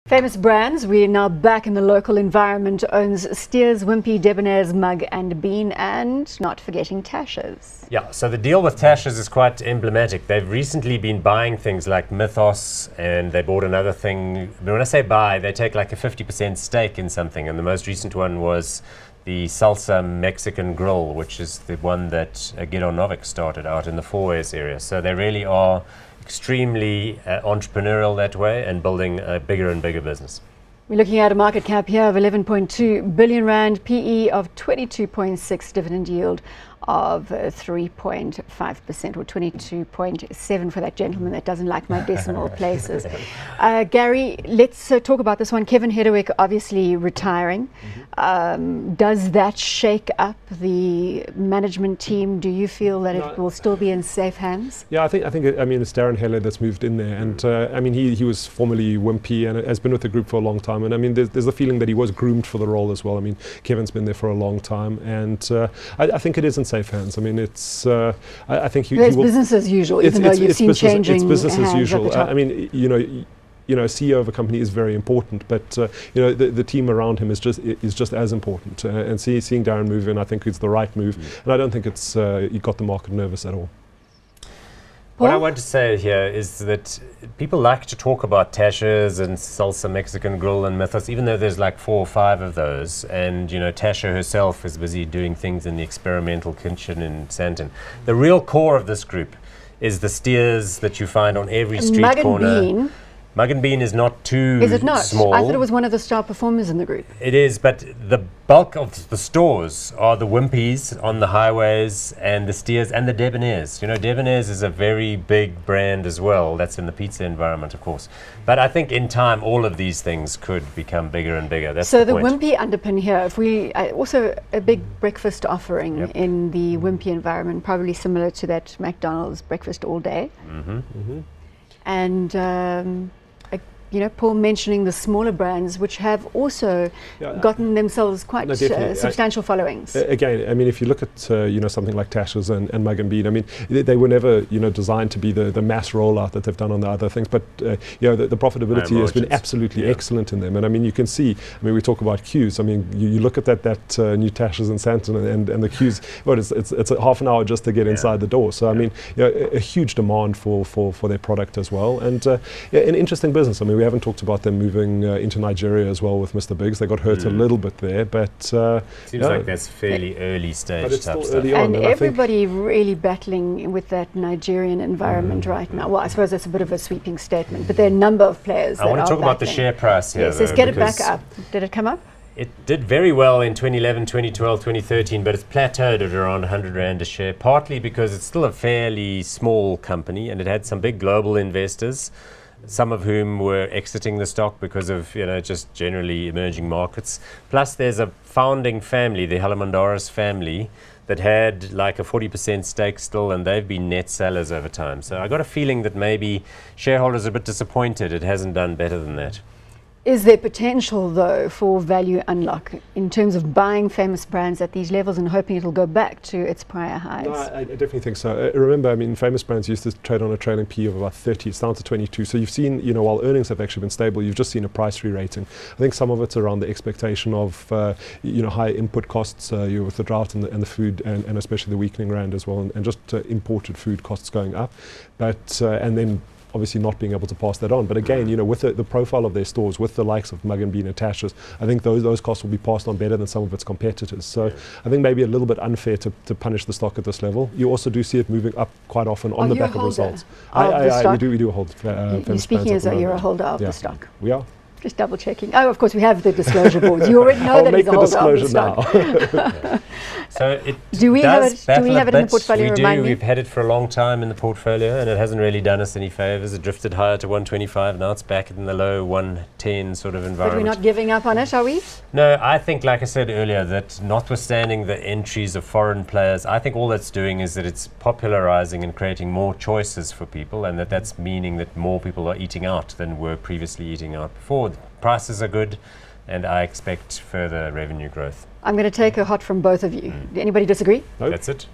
Famous brands, we're now back in the local environment, owns Steers, Wimpy, Debonairs, Mugg Bean, and not forgetting Tashas. Yeah, so the deal with Tashas is quite emblematic. They've recently been buying things like Mythos, and they bought another thing. When I say buy, they take like a 50% stake in something, and the most recent one was the Salsa Mexican Grill, which is the one that Gidon Novick started out in the Fourways area. So they really are extremely entrepreneurial that way and building a bigger and bigger business. We're looking at a market cap here of 11.2 billion rand, PE of 22.6, dividend yield of 3.5% or 22.7 for that gentleman that doesn't like my decimal places. Gary, let's talk about this one. Kevin Hedderwick obviously retiring. Does that shake up the management team? Do you feel that it will still be in safe hands? Yeah, I mean, it's Darren Heller that's moved in there, and I mean, he was formerly Wimpy and has been with the group for a long time, and I mean, there's a feeling that he was groomed for the role as well. I mean, Kevin's been there for a long time, and I think it is in safe hands. I mean, it's I think it's business as usual, even though you've seen changing. It's business as usual. I mean, you know, CEO of a company is very important, but you know, the team around him is just as important. And seeing Darren move in, I think it's the right move, and I don't think it's you got the market nervous at all. What I want to say here is that people like to talk about Tashas and Salsa Mexican Grill and Mythos, even though there's like 4 or 5 of those. And, you know, Tasha herself is busy doing things in the experimental kitchen in Sandton. The real core of this group is the Steers that you find on every street corner. Mugg Bean is not too Is it not? small. I thought it was one of the star performers in the group. It is, but the bulk of the stores are the Wimpys on the highways and the Steers and the Debonairs. You know, Debonairs is a very big brand as well. That's in the pizza environment, of course. But I think in time, all of these things could become bigger and bigger. That's so the point. Wimpy underpin here, if we also a big breakfast offering in the Wimpy environment, probably similar to that McDonald's breakfast all day. And you know, Paul mentioning the smaller brands, which have also gotten themselves quite substantial followings. Again, I mean, if you look at you know, something like Tashas and Mugg Bean, I mean, they were never, you know, designed to be the mass rollout that they've done on the other things, but you know, the profitability has been absolutely excellent in them. And I mean, you can see, I mean, we talk about queues. I mean, you look at that new Tashas in Sandton and the queues. Well, it's a half an hour just to get inside the door. So I mean, you know, a huge demand for their product as well, and an interesting business. I mean, we haven't talked about them moving into Nigeria as well with Mr. Biggs. They got hurt a little bit there, but seems like that's fairly early stage type stuff. And everybody really battling with that Nigerian environment right now. Well, I suppose that's a bit of a sweeping statement, but there are a number of players. I want to talk about the share price here. Yes, let's get it back up. Did it come up? It did very well in 2011, 2012, 2013, but it's plateaued at around 100 Rand a share, partly because it's still a fairly small company and it had some big global investors, some of whom were exiting the stock because of, you know, just generally emerging markets. Plus there's a founding family, the Halamandaris family, that had like a 40% stake still, and they've been net sellers over time. So I got a feeling that maybe shareholders are a bit disappointed it hasn't done better than that. Is there potential, though, for value unlock in terms of buying famous brands at these levels and hoping it'll go back to its prior highs? No, I definitely think so. Remember, I mean, famous brands used to trade on a trailing P of about 30. It's down to 22. So you've seen, you know, while earnings have actually been stable, you've just seen a price re-rating. I think some of it's around the expectation of, you know, high input costs with the drought and the food, and especially the weakening rand as well, and just imported food costs going up. But and then obviously not being able to pass that on. But again, you know, with the profile of their stores, with the likes of Mugg Bean and Tashas, I think those costs will be passed on better than some of its competitors. So I think maybe a little bit unfair to punish the stock at this level. You also do see it moving up quite often on the back of results. We do hold you're speaking as though you're a holder of the stock. We are. Just double checking. Oh, of course, we have the disclosure boards. You already know that he's a holder of the stock. So do we have it in the portfolio? We do. We've had it for a long time in the portfolio, and it hasn't really done us any favors. It drifted higher to 125. Now it's back in the low 110 sort of environment. But we're not giving up on it, are we? No, I think, like I said earlier, that notwithstanding the entries of foreign players, I think all that's doing is that it's popularizing and creating more choices for people, and that's meaning that more people are eating out than were previously eating out before. The prices are good, and I expect further revenue growth. I'm going to take a hot from both of you. Anybody disagree? No. That's it.